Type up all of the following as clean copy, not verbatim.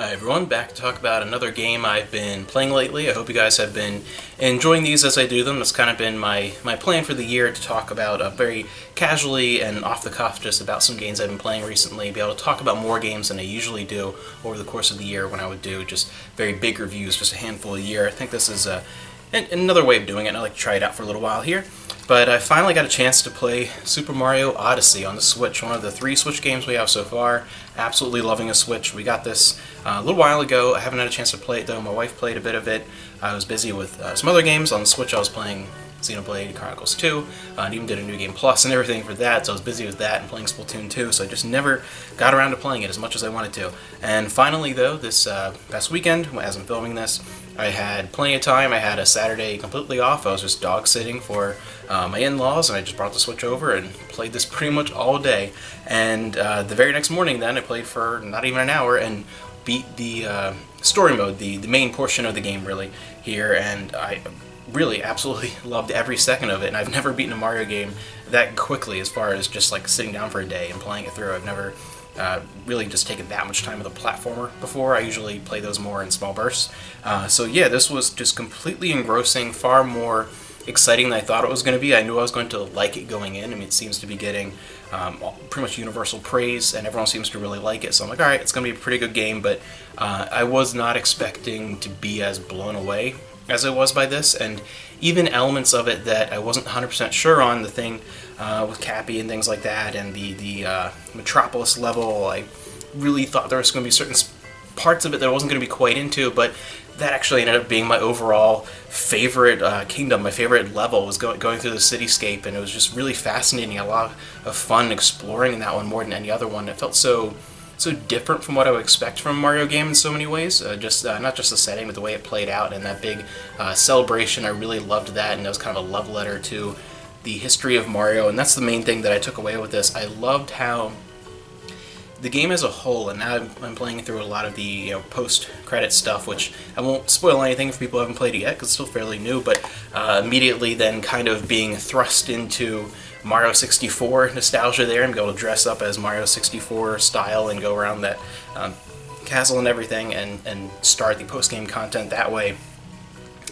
Hi everyone, back to talk about another game I've been playing lately. I hope you guys have been enjoying these as I do them. That's kind of been my plan for the year, to talk about very casually and off the cuff just about some games I've been playing recently, be able to talk about more games than I usually do over the course of the year when I would do just very big reviews, just a handful a year. I think this is another way of doing it, and I'd like to try it out for a little while here. But I finally got a chance to play Super Mario Odyssey on the Switch, one of the 3 Switch games we have so far. Absolutely loving a Switch. We got this a little while ago. I haven't had a chance to play it though. My wife played a bit of it. I was busy with some other games. On the Switch I was playing Xenoblade Chronicles 2, and even did a New Game Plus and everything for that, so I was busy with that and playing Splatoon 2, so I just never got around to playing it as much as I wanted to. And finally though, this past weekend, as I'm filming this, I had plenty of time. I had a Saturday completely off. I was just dog sitting for my in-laws, and I just brought the Switch over and played this pretty much all day. And the very next morning then, I played for not even an hour and beat the story mode, the main portion of the game really here, and I really absolutely loved every second of it. And I've never beaten a Mario game that quickly, as far as just like sitting down for a day and playing it through. I've never really just taken that much time with a platformer before. I usually play those more in small bursts. So yeah, this was just completely engrossing, far more exciting than I thought it was going to be. I knew I was going to like it going in. I mean, it seems to be getting pretty much universal praise, and everyone seems to really like it. So I'm like, alright, it's going to be a pretty good game, but I was not expecting to be as blown away as I was by this, and even elements of it that I wasn't 100% sure on, the thing with Cappy and things like that, and the Metropolis level. I really thought there was going to be certain parts of it that I wasn't going to be quite into, but that actually ended up being my overall favorite kingdom. My favorite level was going through the cityscape, and it was just really fascinating. A lot of fun exploring that one more than any other one. It felt so different from what I would expect from a Mario game in so many ways. Not just the setting, but the way it played out, and that big celebration. I really loved that, and it was kind of a love letter to the history of Mario, and that's the main thing that I took away with this. I loved how the game as a whole, and now I'm playing through a lot of the post-credit stuff, which I won't spoil anything for people who haven't played it yet, because it's still fairly new, but immediately then kind of being thrust into Mario 64 nostalgia there, and be able to dress up as Mario 64 style and go around that castle and everything, and start the post-game content that way.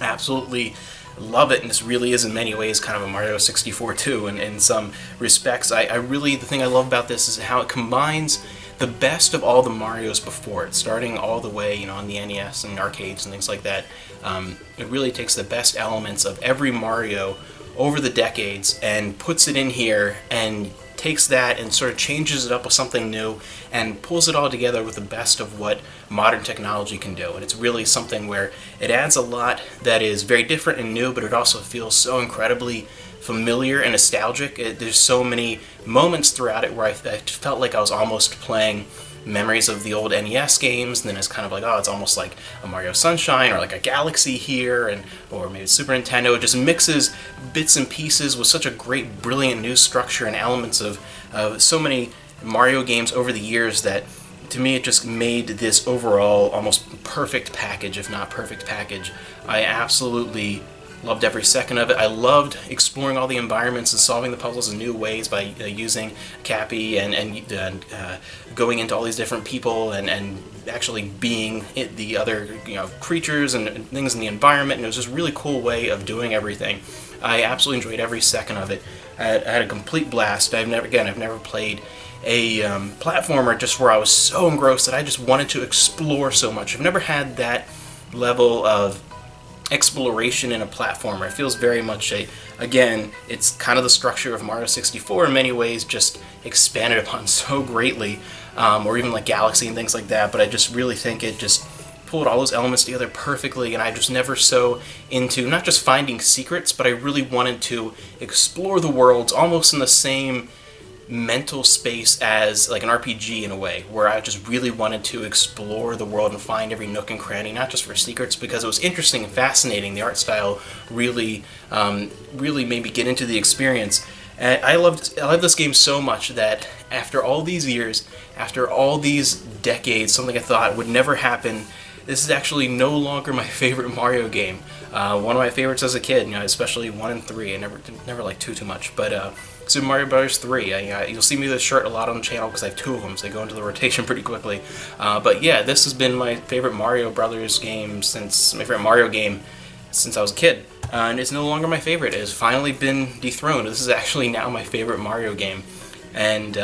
Absolutely love it, and this really is in many ways kind of a Mario 64 too, and in some respects. The thing I love about this is how it combines the best of all the Marios before it, starting all the way on the NES and arcades and things like that. It really takes the best elements of every Mario over the decades and puts it in here, and takes that and sort of changes it up with something new and pulls it all together with the best of what modern technology can do. And it's really something where it adds a lot that is very different and new, but it also feels so incredibly familiar and nostalgic. There's so many moments throughout it where I felt like I was almost playing memories of the old NES games, and then it's kind of like, oh, it's almost like a Mario Sunshine or like a Galaxy here, or maybe Super Nintendo. It just mixes bits and pieces with such a great, brilliant new structure and elements of so many Mario games over the years that, to me, it just made this overall almost perfect package, if not perfect package. I absolutely loved every second of it. I loved exploring all the environments and solving the puzzles in new ways by using Cappy and going into all these different people and actually being the other creatures and things in the environment. And it was just a really cool way of doing everything. I absolutely enjoyed every second of it. I had a complete blast. I've never played a platformer just where I was so engrossed that I just wanted to explore so much. I've never had that level of exploration in a platformer. It feels very much again, it's kind of the structure of Mario 64 in many ways, just expanded upon so greatly, or even like Galaxy and things like that, but I just really think it just pulled all those elements together perfectly, and I just never so into not just finding secrets, but I really wanted to explore the worlds almost in the same mental space as like an RPG in a way, where I just really wanted to explore the world and find every nook and cranny, not just for secrets, because it was interesting and fascinating. The art style really made me get into the experience. And I loved this game so much that after all these years, after all these decades, something I thought would never happen this is actually no longer my favorite Mario game. One of my favorites as a kid, especially 1 and 3. I never liked 2 too much, but Super Mario Bros. 3. You'll see me with this shirt a lot on the channel because I have 2 of them, so they go into the rotation pretty quickly. But yeah, this has been my favorite Mario Brothers game since I was a kid. And it's no longer my favorite. It has finally been dethroned. This is actually now my favorite Mario game. And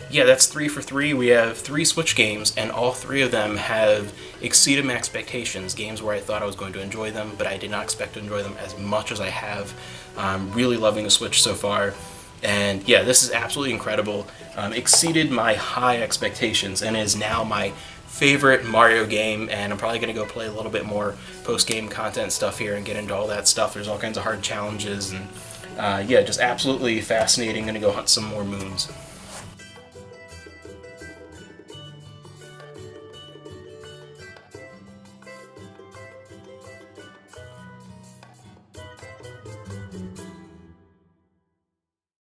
yeah, that's 3 for 3. We have 3 Switch games, and all 3 of them have exceeded my expectations. Games where I thought I was going to enjoy them, but I did not expect to enjoy them as much as I have. I'm really loving the Switch so far. And yeah, this is absolutely incredible. Exceeded my high expectations, and is now my favorite Mario game. And I'm probably going to go play a little bit more post-game content stuff here and get into all that stuff. There's all kinds of hard challenges, and yeah, just absolutely fascinating. Going to go hunt some more moons.